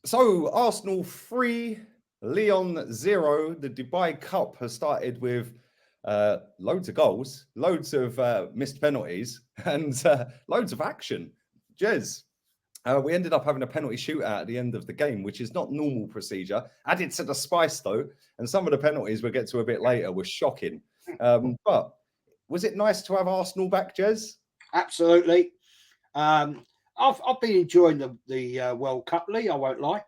So Arsenal 3, Lyon 0. The Dubai Cup has started with loads of goals, loads of missed penalties, and loads of action. Jez, we ended up having a penalty shootout at the end of the game, which is not normal procedure. Added to the spice, though, and some of the penalties we'll get to a bit later were shocking. But was it nice to have Arsenal back, Jez? Absolutely. I've been enjoying the World Cup, Lee. I won't lie.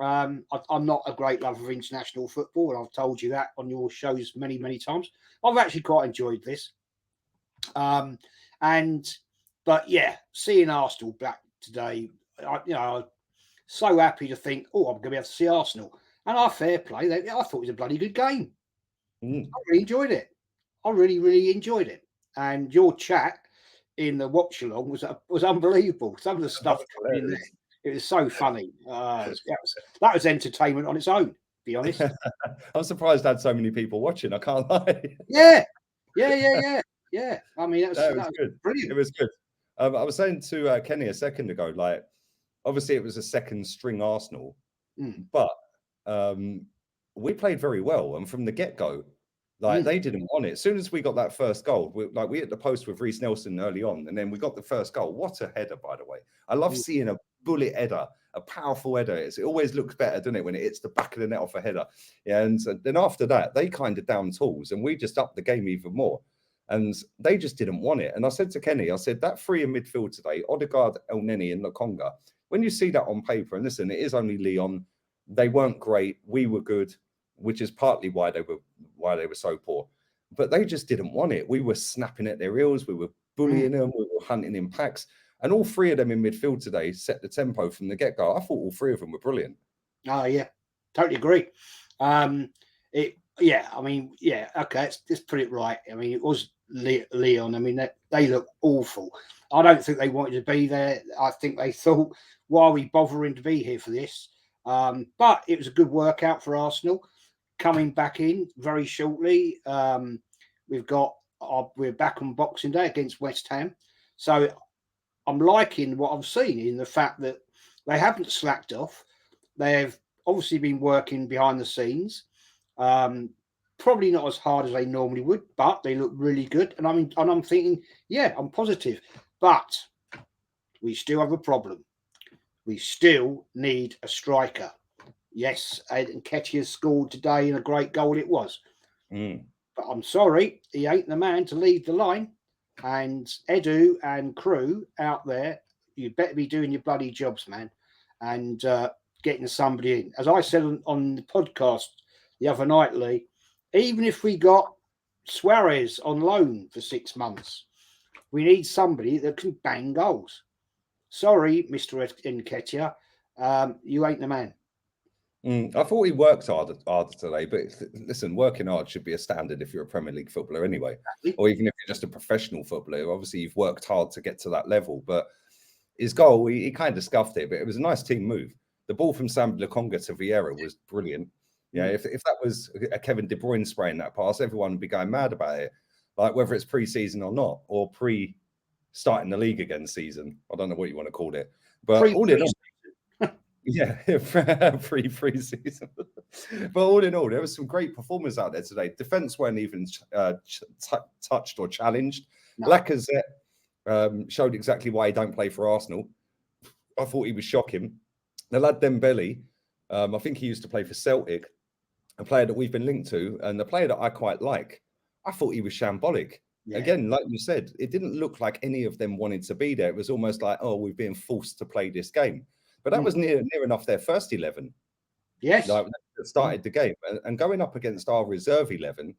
I'm not a great lover of international football, and I've told you that on your shows many times. I've actually quite enjoyed this. Um, and but yeah, seeing Arsenal back today, I'm so happy to think, oh, I'm going to be able to see Arsenal. And our fair play, I thought it was a bloody good game. Mm. I really enjoyed it. I really enjoyed it. And your chat in the watch along was unbelievable. Some of the That stuff was coming in there, hilarious. it was so funny. That was entertainment on its own. To be honest. I'm surprised I had so many people watching. I can't lie. Yeah, yeah. I mean, No, it that was was good. It brilliant. was good. I was saying to Kenny a second ago, like, obviously it was a second string Arsenal, Mm, but um, we played very well. And from the get go, like, mm, they didn't want it. As soon as we got that first goal, we hit the post with Reece Nelson early on, and then we got the first goal. What a header, by the way. I love mm, seeing a bullet header, a powerful header. It always looks better, doesn't it, when it hits the back of the net off a header? Yeah, and then after that, they kind of down tools, and we just upped the game even more. And they just didn't want it. And I said to Kenny, I said, that three in midfield today, Odegaard, El Neni, and Lokonga, when you see that on paper, and listen, it is only Lyon, they weren't great. We were good, which is partly why they were so poor. But they just didn't want it. We were snapping at their heels. We were mm. bullying them. We were hunting in packs. And all three of them in midfield today set the tempo from the get go. I thought all three of them were brilliant. Oh yeah, totally agree. Yeah. I mean, yeah. Okay, let's put it right. I mean, it was Leon. I mean, they look awful. I don't think they wanted to be there. I think they thought, why are we bothering to be here for this? But it was a good workout for Arsenal. Coming back in very shortly. We're back on Boxing Day against West Ham. So I'm liking what I've seen in the fact that they haven't slacked off. They've obviously been working behind the scenes, um, probably not as hard as they normally would, but they look really good. And I'm thinking, yeah, I'm positive, but we still have a problem. We still need a striker. Yes, Aiden Nketiah scored today, and a great goal it was. Mm. But I'm sorry, he ain't the man to lead the line. And Edu and crew out there, you better be doing your bloody jobs, man, and getting somebody in. As I said on the podcast the other night, Lee, even if we got Suarez on loan for 6 months, we need somebody that can bang goals. Sorry, Mr. Nketiah, you ain't the man. I thought he worked harder today, but listen, working hard should be a standard if you're a Premier League footballer anyway, or even if you're just a professional footballer. Obviously, you've worked hard to get to that level, but his goal, he kind of scuffed it, but it was a nice team move. The ball from Sam Lokonga to Vieira was brilliant. Yeah, Mm. if that was a Kevin De Bruyne spraying that pass, everyone would be going mad about it. Like whether it's pre-season or not, or pre-starting the league again season. I don't know what you want to call it, but Pre all in pre all, yeah, pre-season. But all in all, there was some great performers out there today. Defense weren't even touched or challenged. No. Lacazette showed exactly why he don't play for Arsenal. I thought he was shocking. The lad Dembele, I think he used to play for Celtic, a player that we've been linked to, and the player that I quite like. I thought he was shambolic. Yeah. Again, like you said, it didn't look like any of them wanted to be there. It was almost like, oh, we're being forced to play this game. But that Mm. was near enough their first 11, Yes. like that Mm. started the game, and going up against our reserve 11.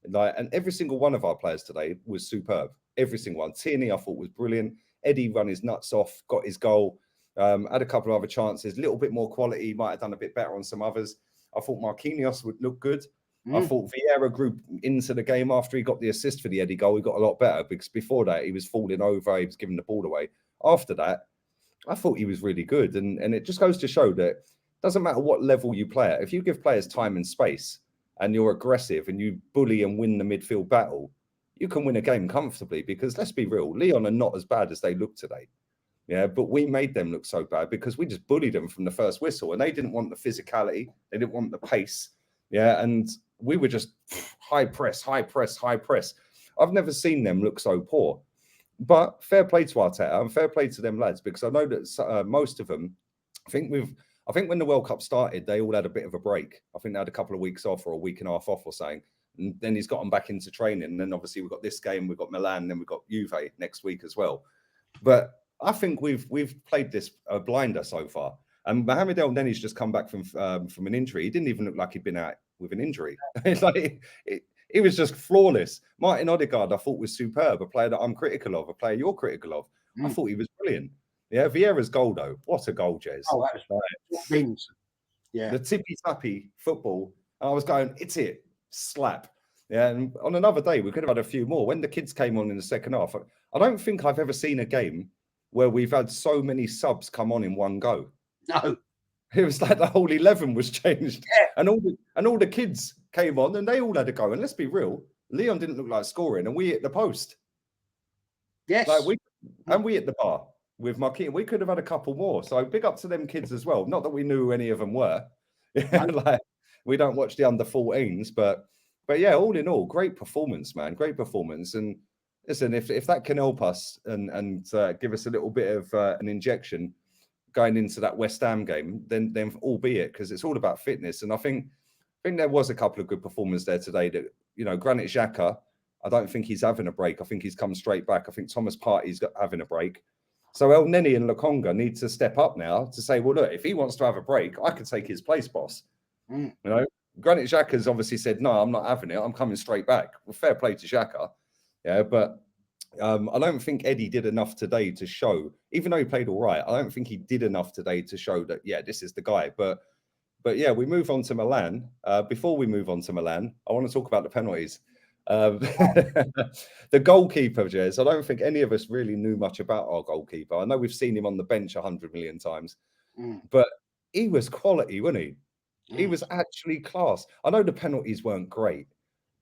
Like, and every single one of our players today was superb. Every single one. Tierney, I thought, was brilliant. Eddie run his nuts off, got his goal. Had a couple of other chances, a little bit more quality. Might have done a bit better on some others. I thought Marquinhos would look good. I Mm. thought Vieira grew into the game after he got the assist for the Eddie goal. He got a lot better because before that he was falling over, he was giving the ball away. After that, I thought he was really good, and it just goes to show that it doesn't matter what level you play at. If you give players time and space, and you're aggressive and you bully and win the midfield battle, you can win a game comfortably. Because let's be real, Lyon are not as bad as they look today. Yeah, but we made them look so bad because we just bullied them from the first whistle, and they didn't want the physicality, they didn't want the pace. Yeah, and we were just high press, high press, high press. I've never seen them look so poor. But fair play to Arteta and fair play to them lads, because I know that most of them, I think when the World Cup started, they all had a bit of a break. I think they had a couple of weeks off or a week and a half off or something. And then he's got them back into training. And then obviously we've got this game, we've got Milan, then we've got Juve next week as well. But I think we've played this blinder so far. And Mohamed El-Neni's just come back from an injury. He didn't even look like he'd been out with an injury. He was just flawless. Martin Odegaard, I thought, was superb. A player that I'm critical of, a player you're critical of. I thought he was brilliant. Yeah, Vieira's goal though. What a goal, Jez! Oh, that was the tippy tappy football. And I was going, it's it, slap. Yeah, and on another day we could have had a few more. When the kids came on in the second half, I don't think I've ever seen a game where we've had so many subs come on in one go. No. It was like the whole 11 was changed, yeah. and all the kids came on, and they all had a go. And let's be real, Lyon didn't look like scoring, and we hit the post. Yes, we hit the bar with Marquinhos. We could have had a couple more. So big up to them kids as well. Not that we knew who any of them were. Like, we don't watch the under 14s, but yeah, all in all, great performance, man. Great performance. And listen, if that can help us and give us a little bit of an injection going into that West Ham game, then albeit, because it's all about fitness. And I think there was a couple of good performances there today. That, you know, Granit Xhaka, I don't think he's having a break. I think he's come straight back. I think Thomas Partey's having a break. So El Neni and Lokonga need to step up now to say, well, look, if he wants to have a break, I can take his place, boss. You know, Granit Xhaka's obviously said, no, I'm not having it. I'm coming straight back. Well, fair play to Xhaka. Yeah, but I don't think Eddie did enough today to show, even though he played all right, I don't think he did enough today to show that, yeah, this is the guy. But yeah, we move on to Milan. Before we move on to Milan, I want to talk about the penalties. The goalkeeper, Jez, I don't think any of us really knew much about our goalkeeper. I know we've seen him on the bench 100 million times, but he was quality, wasn't he? He was actually class. I know the penalties weren't great,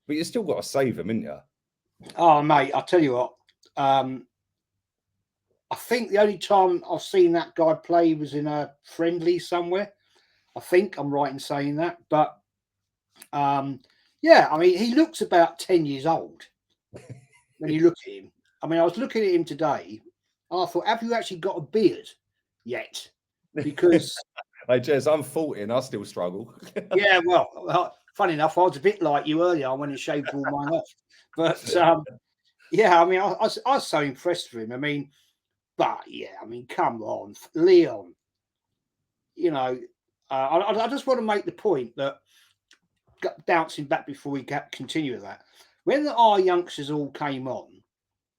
but you still got to save them, ain't you? Oh, mate, I'll tell you what. I think the only time I've seen that guy play was in a friendly somewhere. I think I'm right in saying that. But, yeah, I mean, he looks about 10 years old when you look at him. I mean, I was looking at him today, and I thought, have you actually got a beard yet? Because... Hey, Jez, I'm 40 and I still struggle. Yeah, well, funny enough, I was a bit like you earlier. I went and shaved all mine off. But, yeah, I mean, I was so impressed with him. I mean, but, yeah, I mean, come on, Lyon. You know, I just want to make the point that, bouncing back before we continue with that, when our youngsters all came on,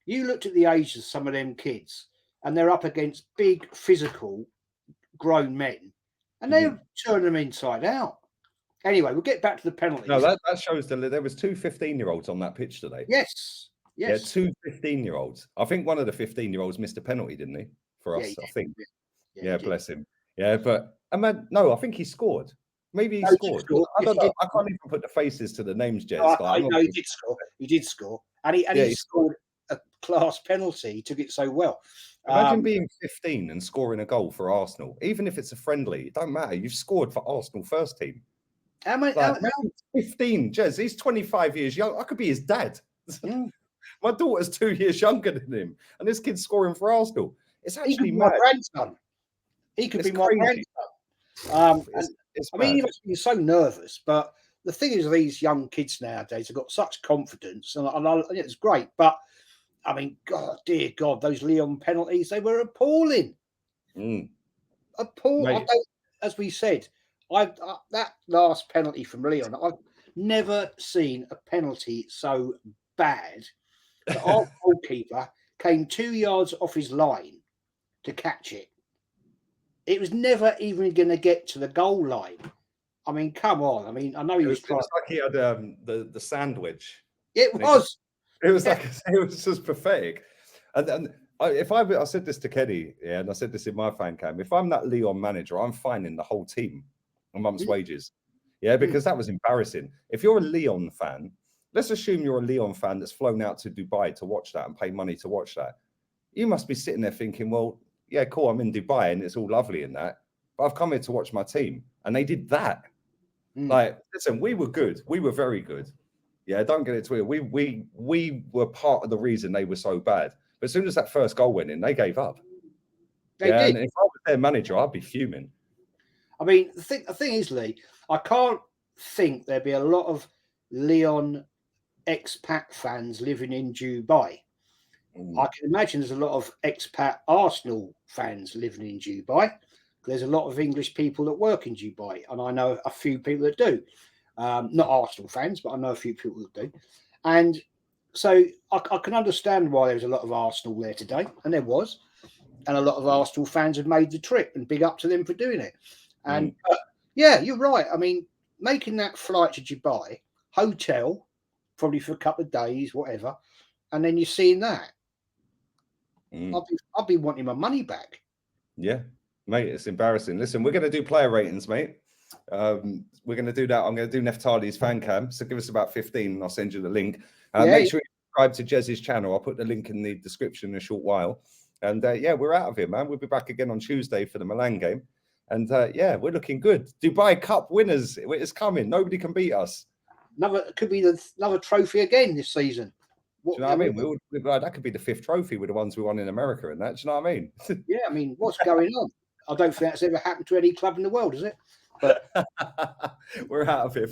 you looked at the ages of some of them kids, and they're up against big, physical, grown men, and they turn them inside out. Anyway, we'll get back to the penalties. No, that shows that there was two 15-year-olds on that pitch today. Yes. Yeah, two 15-year-olds. I think one of the 15-year-olds missed a penalty, didn't he? For us, I think. Yeah, bless him. Yeah, but no, I think he scored. Maybe he scored. I don't know. I can't even put the faces to the names, Jez. No, he did score. He did score. And he scored a class penalty. He took it so well. Imagine being 15 and scoring a goal for Arsenal. Even if it's a friendly, it don't matter. You've scored for Arsenal first team. How many? 15, Jez. He's 25 years young. I could be his dad. My daughter's 2 years younger than him, and this kid's scoring for Arsenal. It's actually my grandson. He could be my grandson. I mean, he must be so nervous, but the thing is, these young kids nowadays have got such confidence, and it's great. But I mean, God, dear God, those Lyon penalties, they were appalling. Appalling. As we said, that last penalty from Lyon, I've never seen a penalty so bad. Our goalkeeper came 2 yards off his line to catch it. It was never even going to get to the goal line. I mean, come on. I mean, I know he was trying. It was like he had the sandwich. It was. It was like it was just pathetic. And I said this to Kenny, yeah, and I said this in my fan cam. If I'm that Lyon manager, I'm fining the whole team a month's wages. Yeah, because that was embarrassing. If you're a Lyon fan, let's assume you're a Lyon fan that's flown out to Dubai to watch that and pay money to watch that. You must be sitting there thinking, well, yeah, cool, I'm in Dubai and it's all lovely and that, but I've come here to watch my team, and they did that. Like, listen, we were good. We were very good. Yeah, don't get it twisted. We were part of the reason they were so bad. But as soon as that first goal went in, they gave up. They did. And if I was their manager, I'd be fuming. I mean, the thing is, Lee, I can't think there'd be a lot of Lyon expat fans living in Dubai. I can imagine there's a lot of expat Arsenal fans living in Dubai. There's a lot of English people that work in Dubai, and I know a few people that do. Not Arsenal fans, but I know a few people that do. And so I can understand why there was a lot of Arsenal there today, and there was. And a lot of Arsenal fans have made the trip, and big up to them for doing it. And yeah, you're right. I mean, making that flight to Dubai, hotel, probably for a couple of days, whatever, and then you're seeing that. I'll be wanting my money back. Yeah, mate, it's embarrassing. Listen, we're going to do player ratings, mate. We're going to do that. I'm going to do Neftali's fan cam. So give us about 15 and I'll send you the link. Make sure you subscribe to Jez's channel. I'll put the link in the description in a short while. And yeah, we're out of here, man. We'll be back again on Tuesday for the Milan game. And yeah, we're looking good. Dubai Cup winners. It's coming. Nobody can beat us. Could be another trophy again this season. Do you know what I mean? That could be the 5th trophy with the ones we won in America and that. Do you know what I mean? Yeah, I mean, what's going on? I don't think that's ever happened to any club in the world, is it? But we're out of here.